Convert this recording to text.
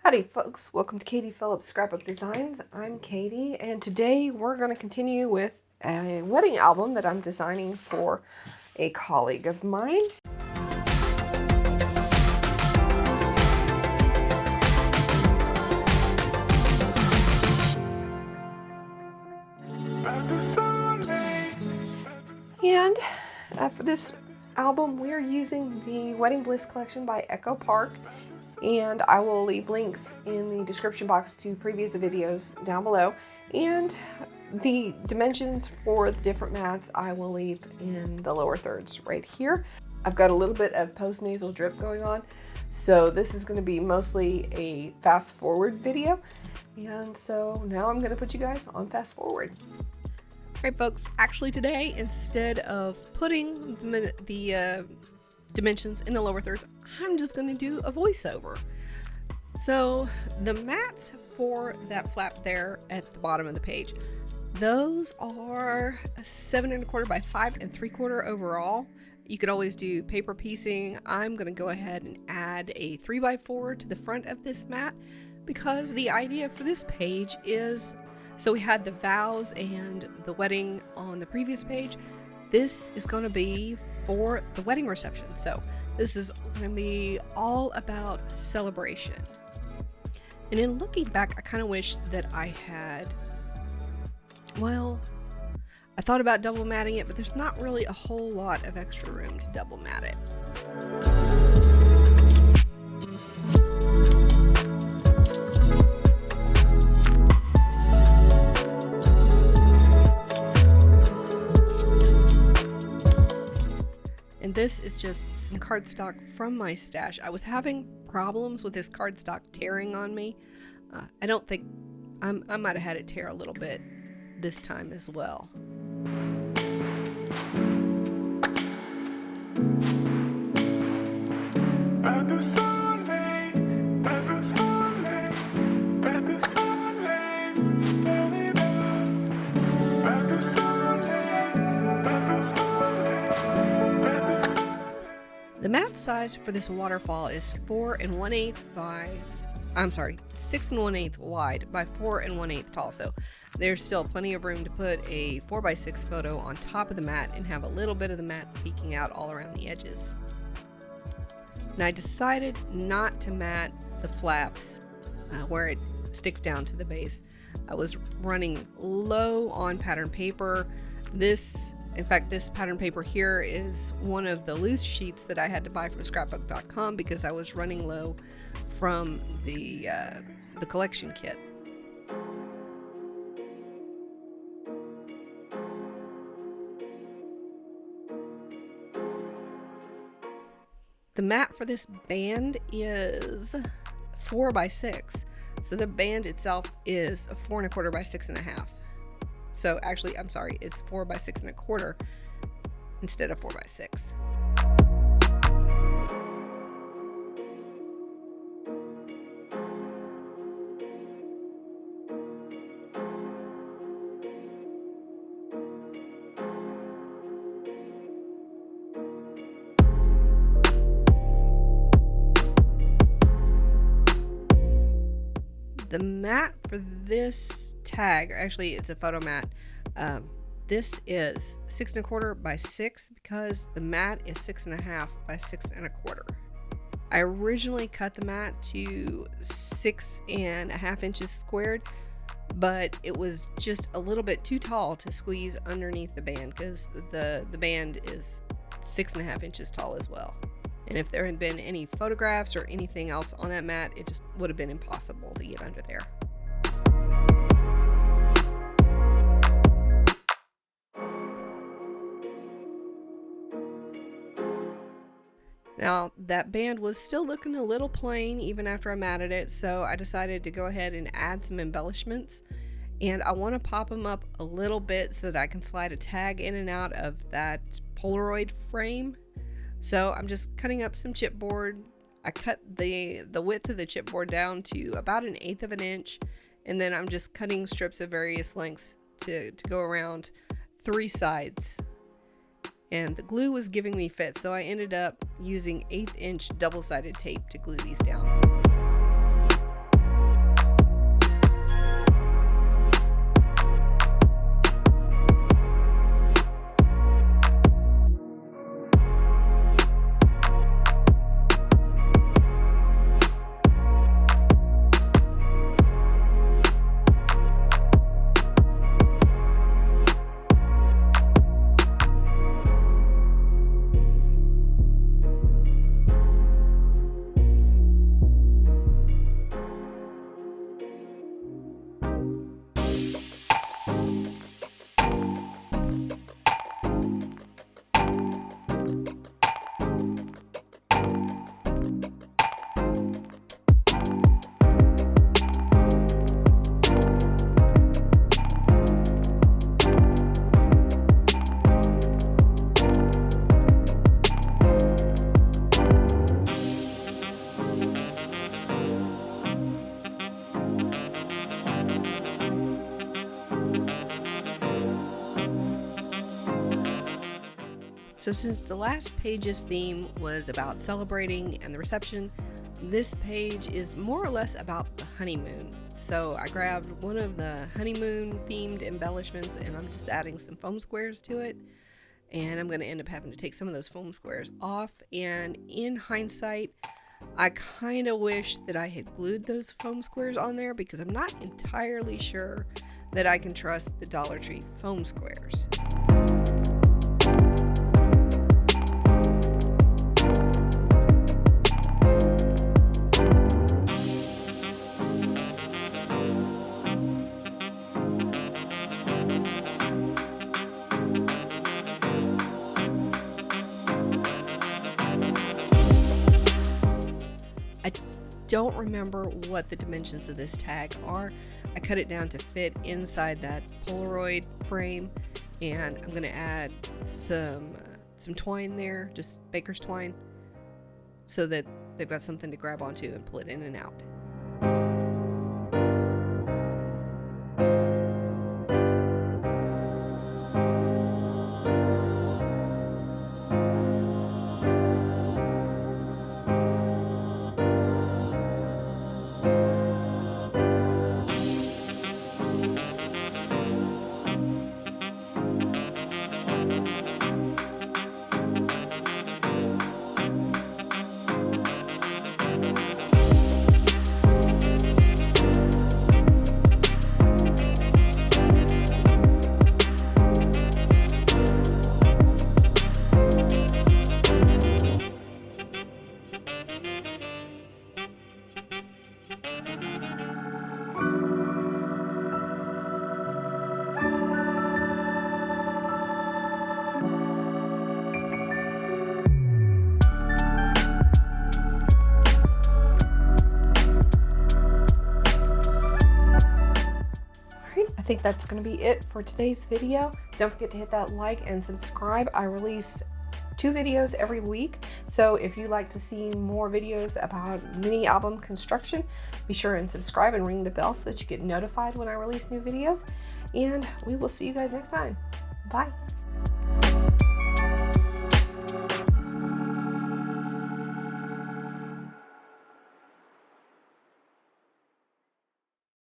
Howdy folks, welcome to Katie Phillips Scrapbook Designs. I'm Katie, and today we're going to continue with a wedding album that I'm designing for a colleague of mine. And for this album, we're using the Wedding Bliss collection by Echo Park, and I will leave links in the description box to previous videos down below, and the dimensions for the different mats I will leave in the lower thirds right here. I've got a little bit of post-nasal drip going on, so this is going to be mostly a fast forward video, and so now I'm going to put you guys on fast forward. Alright folks, actually today, instead of putting the dimensions in the lower thirds, I'm just going to do a voiceover. So the mats for that flap there at the bottom of the page, those are 7 1/4 by 5 3/4 overall. You could always do paper piecing. I'm going to go ahead and add a 3x4 to the front of this mat because the idea for this page is, so we had the vows and the wedding on the previous page. This is going to be for the wedding reception. So this is going to be all about celebration. And in looking back, I kind of wish that I had, well, I thought about double matting it, but there's not really a whole lot of extra room to double mat it. And this is just some cardstock from my stash. I was having problems with this cardstock tearing on me. I don't think, I might have had it tear a little bit this time as well. The mat size for this waterfall is 6 1/8 wide by 4 1/8 tall. So there's still plenty of room to put a 4x6 photo on top of the mat and have a little bit of the mat peeking out all around the edges. And I decided not to mat the flaps where it sticks down to the base. I was running low on pattern paper. In fact, this pattern paper here is one of the loose sheets that I had to buy from scrapbook.com because I was running low from the collection kit. The mat for this band is 4x6. So the band itself is 4 1/4 by 6 1/2. So actually, I'm sorry, it's 4 by 6 1/4 instead of 4 by 6. The mat for this tag, actually it's a photo mat, this is 6 1/4 by 6 because the mat is 6 1/2 by 6 1/4. I originally cut the mat to 6 1/2 inches squared, but it was just a little bit too tall to squeeze underneath the band because the band is 6 1/2 inches tall as well. And if there had been any photographs or anything else on that mat, it just would have been impossible to get under there. Now, that band was still looking a little plain even after I matted it, so I decided to go ahead and add some embellishments. And I want to pop them up a little bit so that I can slide a tag in and out of that Polaroid frame. So I'm just cutting up some chipboard. I cut the width of the chipboard down to about 1/8 of an inch, and then I'm just cutting strips of various lengths to go around 3 sides. And the glue was giving me fits, so I ended up using 1/8 inch double-sided tape to glue these down. So since the last page's theme was about celebrating and the reception, this page is more or less about the honeymoon. So I grabbed one of the honeymoon themed embellishments and I'm just adding some foam squares to it. And I'm going to end up having to take some of those foam squares off. And in hindsight, I kind of wish that I had glued those foam squares on there because I'm not entirely sure that I can trust the Dollar Tree foam squares. I don't remember what the dimensions of this tag are. I cut it down to fit inside that Polaroid frame, and I'm going to add some twine there, just baker's twine, so that they've got something to grab onto and pull it in and out. I think that's going to be it for today's video. Don't forget to hit that like and subscribe. I release 2 videos every week, so if you'd like to see more videos about mini album construction, be sure and subscribe and ring the bell so that you get notified when I release new videos, and we will see you guys next time. Bye.